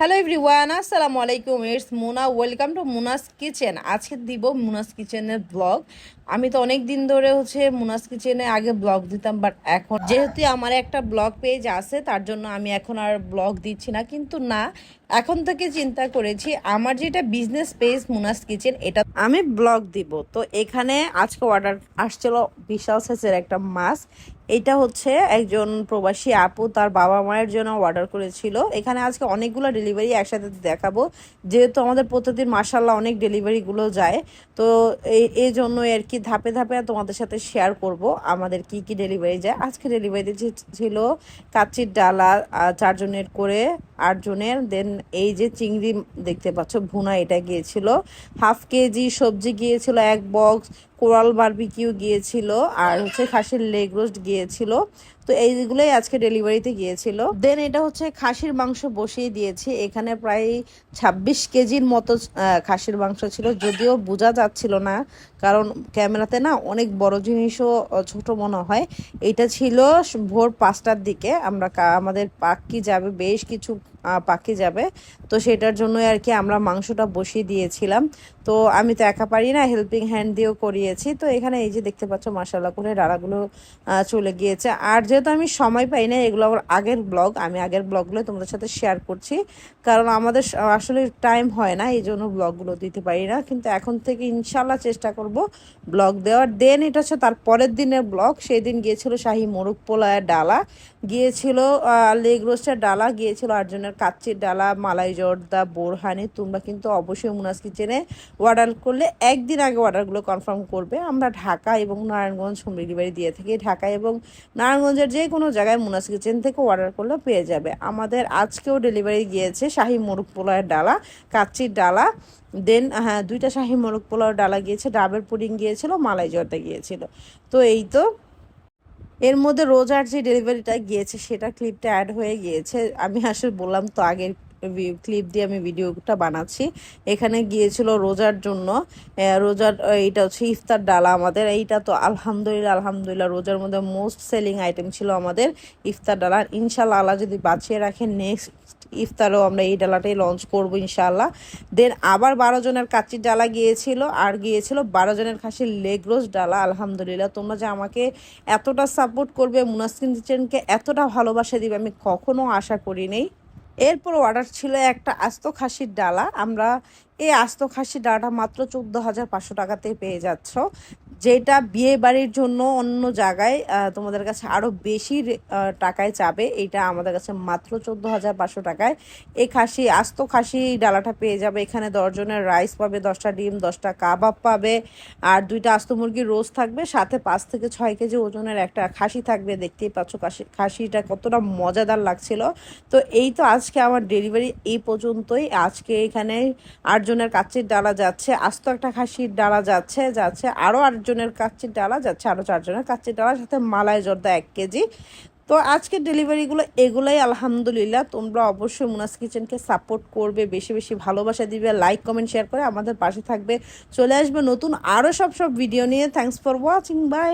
Hello everyone, আসসালামু আলাইকুম। It's Muna, welcome to Muna's kitchen. আজকে দিব মুনাস কিচেনের ব্লগ। আমি তো অনেক দিন ধরে মুনাস কিচেনে আগে ব্লগ দিতাম, বাট এখন যেহেতু আমার একটা ব্লগ পেজ আছে তার জন্য আমি এখন আর ব্লগ দিচ্ছি না। কিন্তু না, এখন থেকে চিন্তা করেছি আমার যেটা বিজনেস পেজ মুনাস কিচেন, এটা আমি ব্লগ দিব। তো এখানে আজকে অর্ডার আসছিল বিশাল সাইজের একটা মাছ। এটা একজন প্রবাসী আপু তার বাবা মায়ের জন্য অর্ডার করেছিল। এখানে আজকে অনেকগুলো ডেলিভারি একসাথে দেখাবো, যেহেতু আমাদের প্রতিদিন মাশাল্লাহ অনেক ডেলিভারিগুলো যায়। তো এই জন্যই আর কি ধাপে ধাপে তোমাদের সাথে শেয়ার করব আমাদের কি কি ডেলিভারি যায়। আজকে ডেলিভারিতে ছিল কাচ্চির ডালা 4 জনের করে, 8 জনের। দেন এই যে চিংড়ি দেখতে পাচ্ছ ভুনা, এটা গিয়েছিল। হাফ কেজি সবজি গিয়েছিল, এক বক্স কোরাল বারবিকিউ গিয়েছিল, আর খাসির লেগ রোস্ট গিয়েছিল। তো এইগুলোই আজকে ডেলিভারিতে গিয়েছিল। দেন এটা খাসির মাংস বসিয়ে দিয়েছি। এখানে প্রায় 26 কেজির মতো খাসির মাংস ছিল, যদিও বোঝা যাচ্ছিল না কারণ ক্যামেরাতে না অনেক বড় জিনিসও ছোট মনে হয়। এটা ছিল ভোর 5টার দিকে। আমাদের পাখি যাবে, বেশ কিছু পাখি যাবে, তো সেটার জন্যই আর কি আমরা মাংসটা বসিয়ে দিয়েছিলাম। তো আমি তো একা পারি না, হেল্পিং হ্যান্ড দিয়েও করিয়েছি। তো এখানে এই যে দেখতে পাচ্ছ মাশাআল্লাহ করে ডালাগুলো চলে গিয়েছে। আর যেহেতু আমি সময় পাই না, এগুলো আমার আগের ব্লগ, আমি আগের ব্লগগুলো তোমাদের সাথে শেয়ার করছি, কারণ আমাদের আসলে টাইম হয় না, এই জন্য ব্লগগুলো দিতে পারি না। কিন্তু এখন থেকে ইনশাল্লাহ চেষ্টা করব ব্লগ দেওয়ার। দেন এটা তার পরের দিনের ব্লগ। সেই দিন গিয়েছিল শাহি মোরগ পোলায়ের ডালা, গিয়েছিল লেগ রোস্টের ডালা, গিয়েছিল 8 জনের কাচ্চির ডালা, মালাই জর্দা, বোরহানি। তোমরা কিন্তু অবশ্যই মুনাস কিচেনে অর্ডার করলে একদিন আগে অর্ডারগুলো কনফার্ম করবে। আমরা ঢাকা এবং নারায়ণগঞ্জ হোম ডেলিভারি দিয়ে থাকি। ঢাকা এবং নারায়ণগঞ্জের যে কোনো জায়গায় মুনাস কিচেন থেকে অর্ডার করলে পেয়ে যাবে। আমাদের আজকেও ডেলিভারি গিয়েছে শাহি মোরগ পোলাওয়ের ডালা, কাচ্চির ডালা। দেন হ্যাঁ, 2টা শাহি মোরগ পোলাওয়ের ডালা গিয়েছে, ডাবের পুডিং গিয়েছিল, মালাই জর্দা গিয়েছিল। তো এই তো এর মধ্যে রোজার যে ডেলিভারিটা গিয়েছে সেটা ক্লিপটা অ্যাড হয়ে গিয়েছে। আমি আসলে বললাম তো, আগের ক্লিপ দিয়ে আমি ভিডিওটা বানাচ্ছি। এখানে গিয়েছিল রোজার জন্য রোজার এইটা ইফতার ডালা আমাদের। এইটা তো আলহামদুলিল্লাহ আলহামদুলিল্লাহ রোজার মধ্যে মোস্ট সেলিং আইটেম ছিল আমাদের ইফতার ডালা। ইনশাল্লাহ আল্লাহ যদি বাঁচিয়ে রাখেন, নেক্সট ইফতারও আমরা এই ডালাটাই লঞ্চ করবো ইনশাআল্লাহ। দেন আবার 12 জনের কাচ্চির ডালা গিয়েছিল, আর গিয়েছিল 12 জনের খাসির লেগ রোস্ট ডালা। আলহামদুলিল্লাহ, তোমরা যে আমাকে এতটা সাপোর্ট করবে, মুনাস কিচেনকে এতটা ভালোবাসা দিবে, আমি কখনো আশা করিনি। এরপর অর্ডার ছিল একটা আস্ত খাসির ডালা। আমরা এই আস্ত খাসির ডালাটা মাত্র 14,500 টাকাতে পেয়ে যাচ্ছ, যেটা বিয়ে বাড়ির জন্য অন্য জায়গায় তোমাদের কাছে আরও বেশি টাকায় চাবে। এটা আমাদের কাছে মাত্র 14,500 টাকায় এই আস্ত খাসি ডালাটা পেয়ে যাবে। এখানে 10 জনের রাইস পাবে, 10টা ডিম, 10টা কাবাব পাবে, আর 2টা আস্ত মুরগির রোস্ট থাকবে, সাথে 5 থেকে 6 কেজি ওজনের একটা খাসি থাকবে। দেখতেই পাচ্ছ খাসিটা কতটা মজাদার লাগছিল। তো এই তো আজকে আমার ডেলিভারি এই পর্যন্তই। আজকে এখানে 8 জনের কাচ্চির ডালা যাচ্ছে, আস্ত একটা খাসির ডালা যাচ্ছে আরও 8 জনের কাচ্চির ডালা যাচ্ছে, আরও 4 জনের কাচ্চির ডালার সাথে মালাই জর্দা 1 কেজি। তো আজকের ডেলিভারিগুলো এগুলাই আলহামদুলিল্লাহ। তোমরা অবশ্যই মুনাস কিচেনকে সাপোর্ট করবে, বেশি বেশি ভালোবাসা দিবে, লাইক কমেন্ট শেয়ার করে আমাদের পাশে থাকবে। চলে আসবে নতুন আরও সব ভিডিও নিয়ে। Thanks for watching, by.